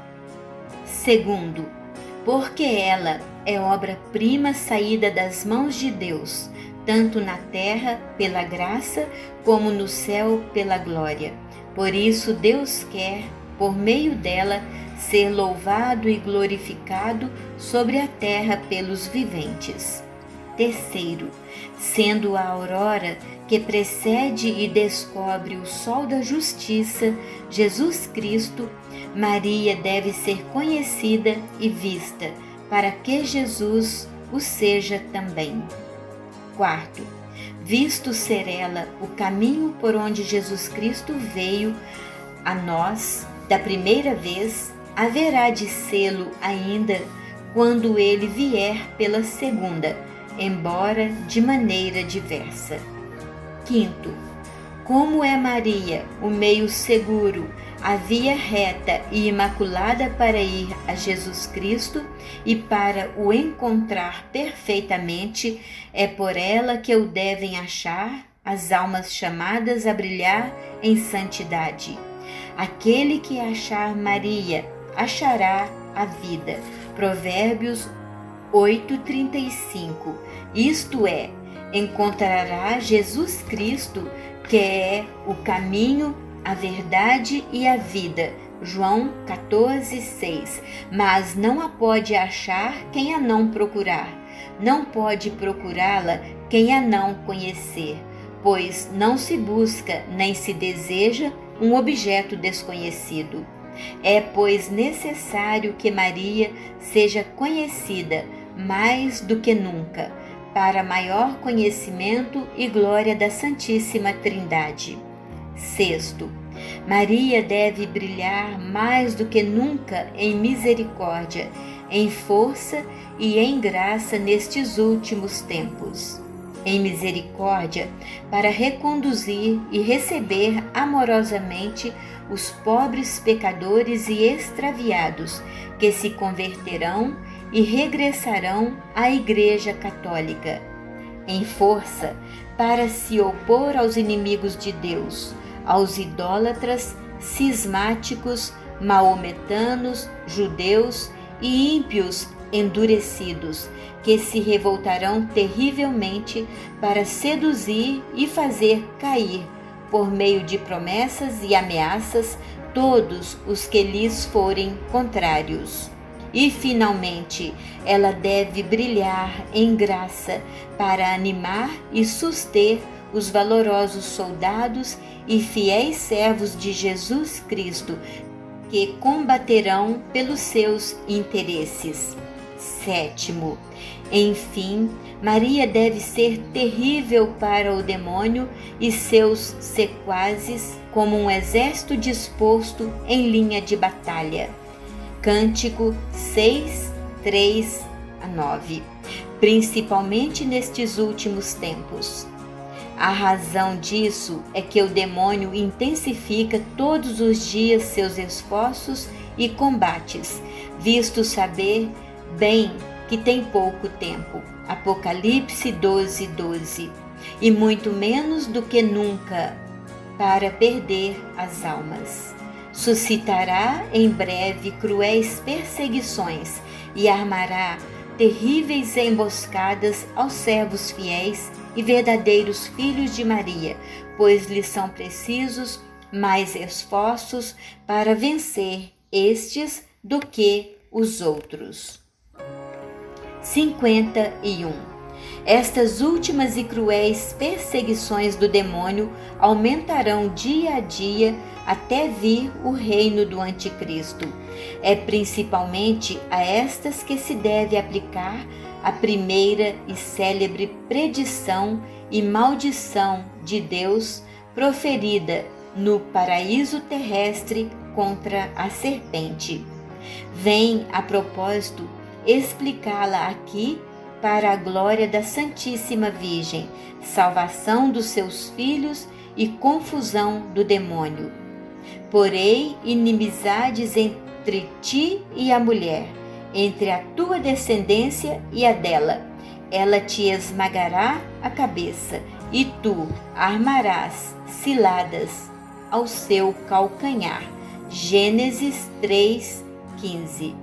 Segundo, porque ela é obra-prima saída das mãos de Deus, tanto na terra pela graça, como no céu pela glória. Por isso Deus quer, por meio dela, ser louvado e glorificado sobre a terra pelos viventes. Terceiro, sendo a aurora que precede e descobre o sol da justiça, Jesus Cristo, Maria deve ser conhecida e vista, para que Jesus o seja também. Quarto, visto ser ela o caminho por onde Jesus Cristo veio a nós da primeira vez, haverá de sê-lo ainda quando ele vier pela segunda, embora de maneira diversa. Quinto, como é Maria o meio seguro, a via reta e imaculada para ir a Jesus Cristo e para o encontrar perfeitamente, é por ela que o devem achar as almas chamadas a brilhar em santidade. Aquele que achar Maria, achará a vida. Provérbios 8:35. Isto é, encontrará Jesus Cristo, que é o caminho, a verdade e a vida. João 14:6. Mas não a pode achar quem a não procurar. Não pode procurá-la quem a não conhecer, pois não se busca nem se deseja um objeto desconhecido. É, pois, necessário que Maria seja conhecida mais do que nunca, para maior conhecimento e glória da Santíssima Trindade. Sexto, Maria deve brilhar mais do que nunca em misericórdia, em força e em graça nestes últimos tempos. Em misericórdia, para reconduzir e receber amorosamente os pobres pecadores e extraviados que se converterão e regressarão à Igreja Católica. Em força, para se opor aos inimigos de Deus, aos idólatras, cismáticos, maometanos, judeus e ímpios endurecidos, que se revoltarão terrivelmente para seduzir e fazer cair, por meio de promessas e ameaças, todos os que lhes forem contrários. E, finalmente, ela deve brilhar em graça para animar e suster os valorosos soldados e fiéis servos de Jesus Cristo, que combaterão pelos seus interesses. Sétimo, enfim, Maria deve ser terrível para o demônio e seus sequazes, como um exército disposto em linha de batalha. Cântico 6, 3 a 9. Principalmente nestes últimos tempos. A razão disso é que o demônio intensifica todos os dias seus esforços e combates, visto saber bem que tem pouco tempo. Apocalipse 12, 12. E muito menos do que nunca para perder as almas. Suscitará em breve cruéis perseguições e armará terríveis emboscadas aos servos fiéis e verdadeiros filhos de Maria, pois lhes são precisos mais esforços para vencer estes do que os outros. 51. Estas últimas e cruéis perseguições do demônio aumentarão dia a dia até vir o reino do Anticristo. É principalmente a estas que se deve aplicar a primeira e célebre predição e maldição de Deus proferida no paraíso terrestre contra a serpente. Vem, a propósito, explicá-la aqui para a glória da Santíssima Virgem, salvação dos seus filhos e confusão do demônio. Porém, inimizades entre ti e a mulher, entre a tua descendência e a dela. Ela te esmagará a cabeça, e tu armarás ciladas ao seu calcanhar. Gênesis 3, 15.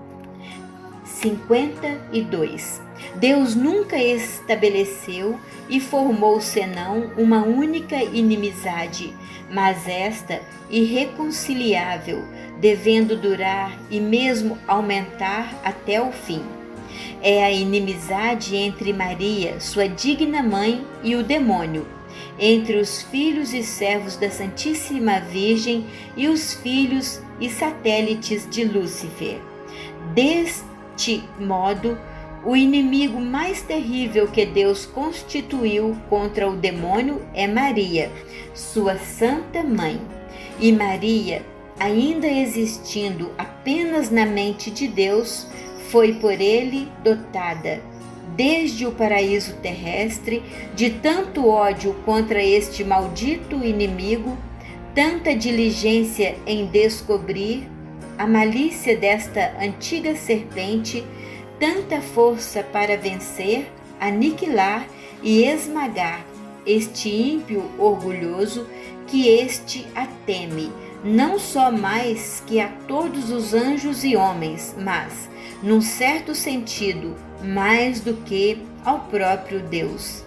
52. Deus nunca estabeleceu e formou senão uma única inimizade, mas esta irreconciliável, devendo durar e mesmo aumentar até o fim. É a inimizade entre Maria, sua digna mãe, e o demônio, entre os filhos e servos da Santíssima Virgem e os filhos e satélites de Lúcifer. Deste modo, o inimigo mais terrível que Deus constituiu contra o demônio é Maria, sua santa mãe. E Maria, ainda existindo apenas na mente de Deus, foi por ele dotada, desde o paraíso terrestre, de tanto ódio contra este maldito inimigo, tanta diligência em descobrir a malícia desta antiga serpente, tanta força para vencer, aniquilar e esmagar este ímpio orgulhoso, que este a teme, não só mais que a todos os anjos e homens, mas, num certo sentido, mais do que ao próprio Deus.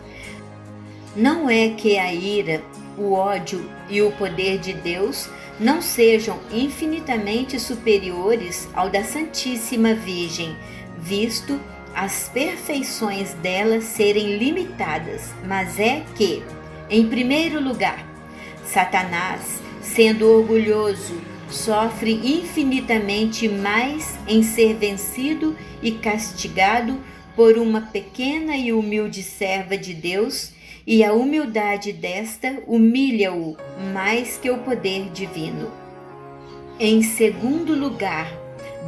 Não é que a ira, o ódio e o poder de Deus não sejam infinitamente superiores ao da Santíssima Virgem, visto as perfeições dela serem limitadas, mas é que, em primeiro lugar, Satanás, sendo orgulhoso, sofre infinitamente mais em ser vencido e castigado por uma pequena e humilde serva de Deus, e a humildade desta humilha-o mais que o poder divino. Em segundo lugar,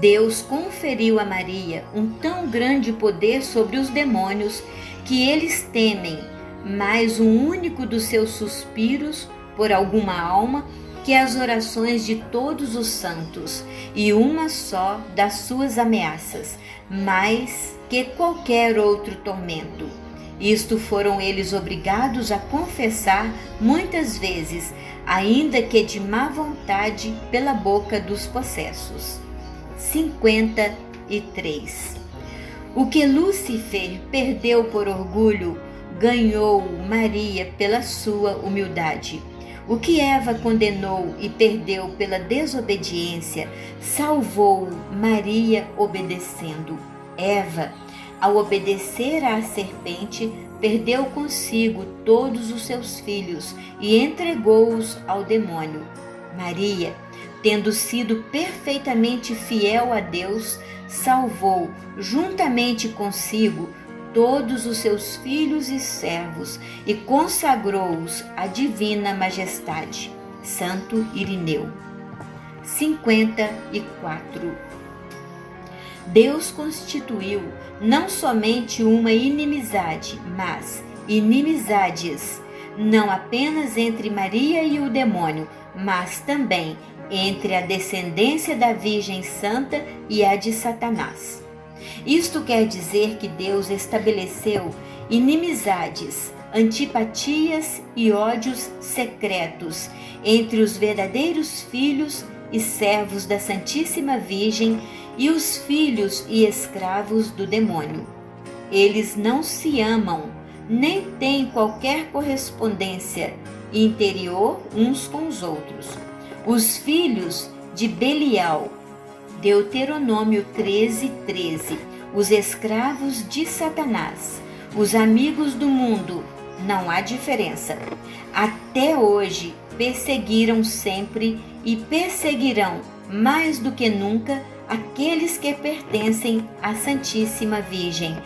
Deus conferiu a Maria um tão grande poder sobre os demônios que eles temem mais um único dos seus suspiros por alguma alma que as orações de todos os santos, e uma só das suas ameaças, mais que qualquer outro tormento. Isto foram eles obrigados a confessar muitas vezes, ainda que de má vontade pela boca dos possessos. 53. O que Lúcifer perdeu por orgulho, ganhou Maria pela sua humildade. O que Eva condenou e perdeu pela desobediência, salvou Maria obedecendo. Eva, ao obedecer à serpente, perdeu consigo todos os seus filhos e entregou-os ao demônio. Maria, tendo sido perfeitamente fiel a Deus, salvou juntamente consigo todos os seus filhos e servos e consagrou-os à divina majestade. Santo Irineu. 54. Deus constituiu não somente uma inimizade, mas inimizades, não apenas entre Maria e o demônio, mas também entre a descendência da Virgem Santa e a de Satanás. Isto quer dizer que Deus estabeleceu inimizades, antipatias e ódios secretos entre os verdadeiros filhos e servos da Santíssima Virgem e os filhos e escravos do demônio. Eles não se amam, nem têm qualquer correspondência interior uns com os outros. Os filhos de Belial, Deuteronômio 13:13, os escravos de Satanás, os amigos do mundo, não há diferença. Até hoje perseguiram sempre e perseguirão mais do que nunca aqueles que pertencem à Santíssima Virgem,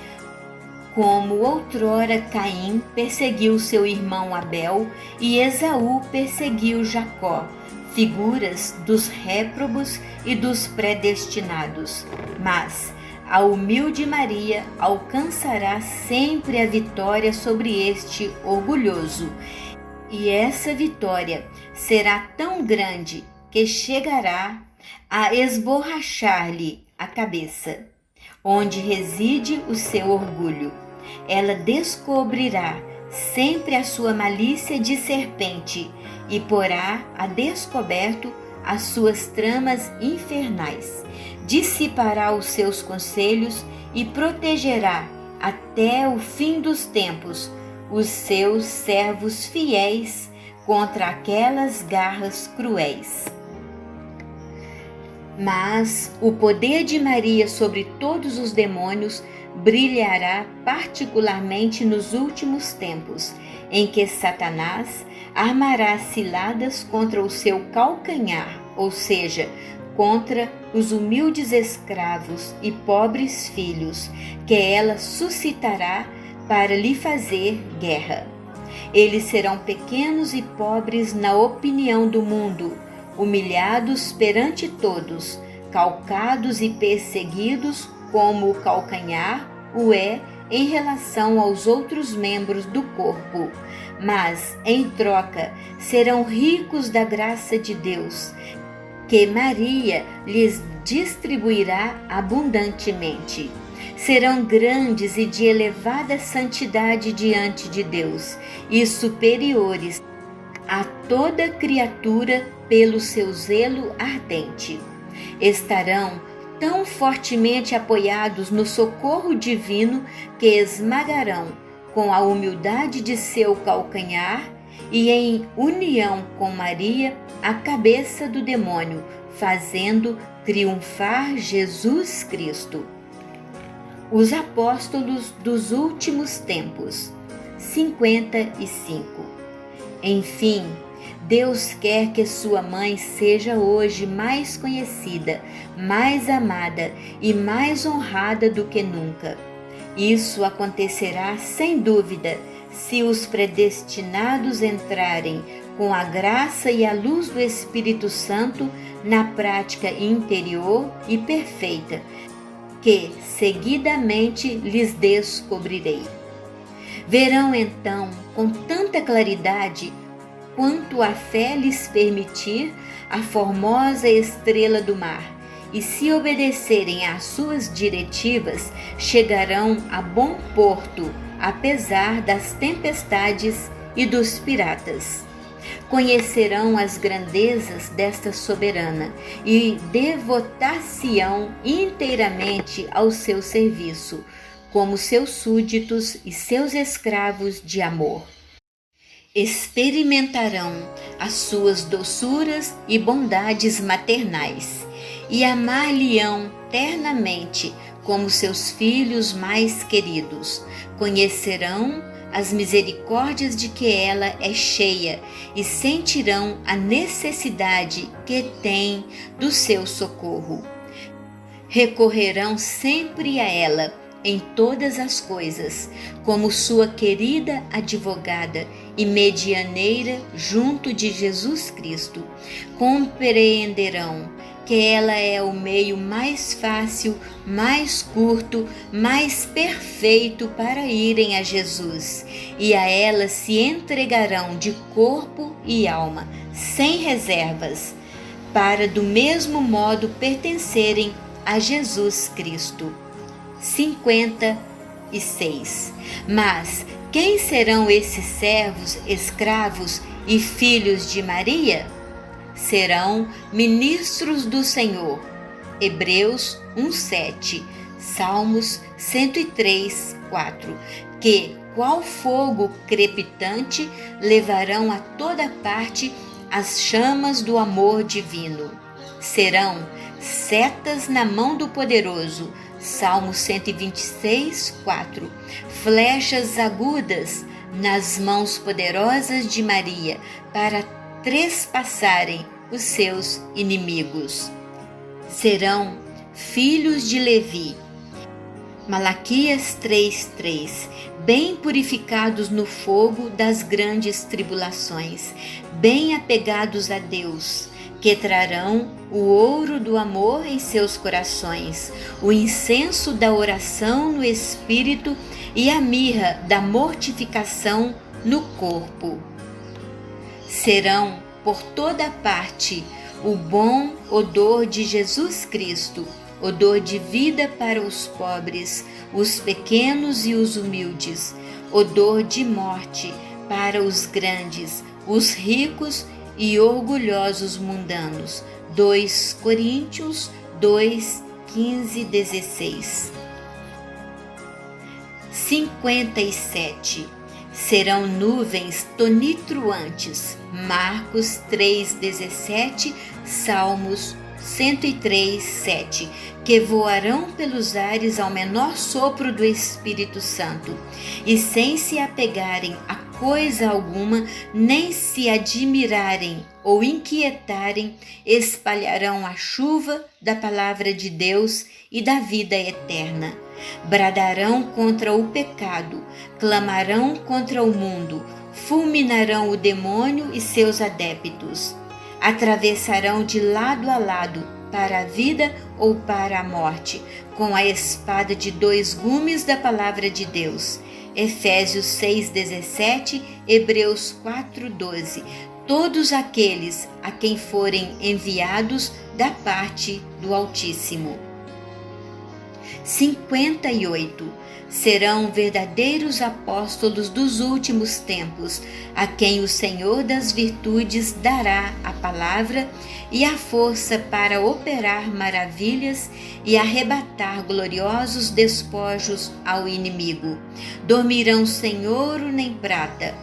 como outrora Caim perseguiu seu irmão Abel e Esaú perseguiu Jacó, figuras dos réprobos e dos predestinados. Mas a humilde Maria alcançará sempre a vitória sobre este orgulhoso, e essa vitória será tão grande que chegará a esborrachar-lhe a cabeça, onde reside o seu orgulho. Ela descobrirá sempre a sua malícia de serpente e porá a descoberto as suas tramas infernais. Dissipará os seus conselhos e protegerá até o fim dos tempos os seus servos fiéis contra aquelas garras cruéis. Mas o poder de Maria sobre todos os demônios brilhará particularmente nos últimos tempos, em que Satanás armará ciladas contra o seu calcanhar, ou seja, contra os humildes escravos e pobres filhos, que ela suscitará para lhe fazer guerra. Eles serão pequenos e pobres na opinião do mundo, humilhados perante todos, calcados e perseguidos como o calcanhar o é em relação aos outros membros do corpo, mas, em troca, serão ricos da graça de Deus, que Maria lhes distribuirá abundantemente. Serão grandes e de elevada santidade diante de Deus, e superiores a toda criatura pelo seu zelo ardente. Estarão tão fortemente apoiados no socorro divino que esmagarão com a humildade de seu calcanhar e em união com Maria a cabeça do demônio, fazendo triunfar Jesus Cristo. Os apóstolos dos últimos tempos. 55. Enfim, Deus quer que sua mãe seja hoje mais conhecida, mais amada e mais honrada do que nunca. Isso acontecerá sem dúvida se os predestinados entrarem com a graça e a luz do Espírito Santo na prática interior e perfeita, que seguidamente lhes descobrirei. Verão então, com tanta claridade quanto a fé lhes permitir, a formosa estrela do mar, e se obedecerem às suas diretivas, chegarão a bom porto, apesar das tempestades e dos piratas. Conhecerão as grandezas desta soberana e devotar-se-ão inteiramente ao seu serviço, como seus súditos e seus escravos de amor. Experimentarão as suas doçuras e bondades maternais e amar-lhe-ão ternamente como seus filhos mais queridos. Conhecerão as misericórdias de que ela é cheia e sentirão a necessidade que tem do seu socorro. Recorrerão sempre a ela em todas as coisas, como sua querida advogada e medianeira junto de Jesus Cristo. Compreenderão que ela é o meio mais fácil, mais curto, mais perfeito para irem a Jesus, e a ela se entregarão de corpo e alma, sem reservas, para do mesmo modo pertencerem a Jesus Cristo. 56. Mas quem serão esses servos, escravos e filhos de Maria? Serão ministros do Senhor. Hebreus 1:7, Salmos 103:4, que, qual fogo crepitante, levarão a toda parte as chamas do amor divino. Serão setas na mão do poderoso. Salmo 126:4, flechas agudas nas mãos poderosas de Maria, para trespassarem os seus inimigos. Serão filhos de Levi. Malaquias 3:3, bem purificados no fogo das grandes tribulações, bem apegados a Deus, que trarão o ouro do amor em seus corações, o incenso da oração no espírito e a mirra da mortificação no corpo. Serão por toda parte o bom odor de Jesus Cristo, odor de vida para os pobres, os pequenos e os humildes, odor de morte para os grandes, os ricos e orgulhosos mundanos. 2 Coríntios 2:15-16. 57. Serão nuvens tonitruantes. Marcos 3:17, Salmos 103:7, que voarão pelos ares ao menor sopro do Espírito Santo, e sem se apegarem a coisa alguma, nem se admirarem ou inquietarem, espalharão a chuva da palavra de Deus e da vida eterna. Bradarão contra o pecado, clamarão contra o mundo, fulminarão o demônio e seus adeptos. Atravessarão de lado a lado, para a vida ou para a morte, com a espada de 2 gumes da palavra de Deus. Efésios 6:17, Hebreus 4:12. Todos aqueles a quem forem enviados da parte do Altíssimo. 58. Serão verdadeiros apóstolos dos últimos tempos, a quem o Senhor das virtudes dará a palavra e a força para operar maravilhas e arrebatar gloriosos despojos ao inimigo. Dormirão sem ouro nem prata,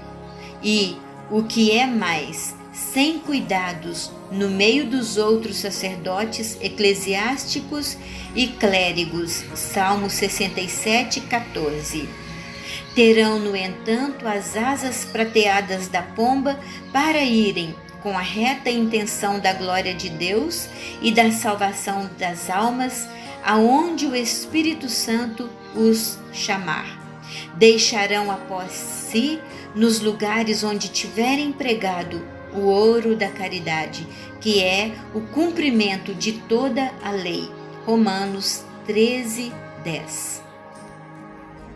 e, o que é mais, sem cuidados, no meio dos outros sacerdotes eclesiásticos e clérigos. Salmo 67:14. Terão, no entanto, as asas prateadas da pomba para irem com a reta intenção da glória de Deus e da salvação das almas, aonde o Espírito Santo os chamar. Deixarão após si, nos lugares onde tiverem pregado, o ouro da caridade, que é o cumprimento de toda a lei. Romanos 13, 10.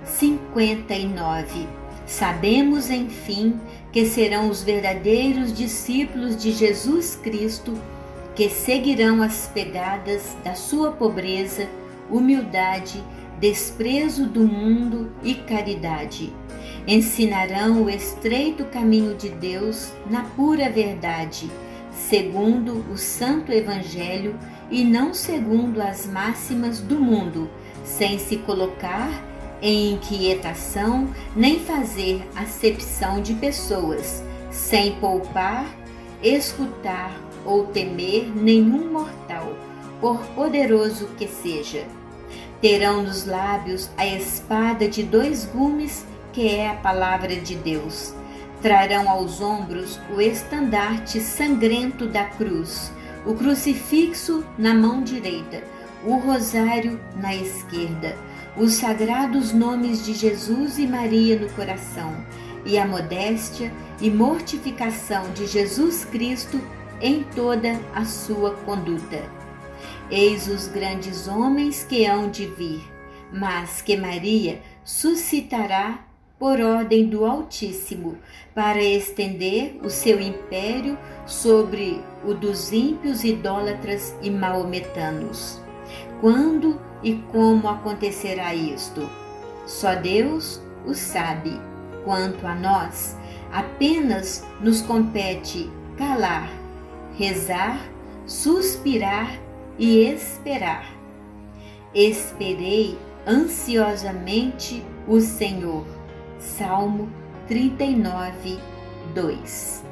59. Sabemos, enfim, que serão os verdadeiros discípulos de Jesus Cristo, que seguirão as pegadas da sua pobreza, humildade, desprezo do mundo e caridade. Ensinarão o estreito caminho de Deus na pura verdade, segundo o Santo Evangelho e não segundo as máximas do mundo, sem se colocar em inquietação nem fazer acepção de pessoas, sem poupar, escutar ou temer nenhum mortal, por poderoso que seja. Terão nos lábios a espada de 2 gumes, que é a palavra de Deus. Trarão aos ombros o estandarte sangrento da cruz, o crucifixo na mão direita, o rosário na esquerda, os sagrados nomes de Jesus e Maria no coração, e a modéstia e mortificação de Jesus Cristo em toda a sua conduta. Eis os grandes homens que hão de vir, mas que Maria suscitará por ordem do Altíssimo, para estender o seu império sobre o dos ímpios, idólatras e maometanos. Quando e como acontecerá isto? Só Deus o sabe. Quanto a nós, apenas nos compete calar, rezar, suspirar e esperar. Esperei ansiosamente o Senhor. Salmo 39, 2.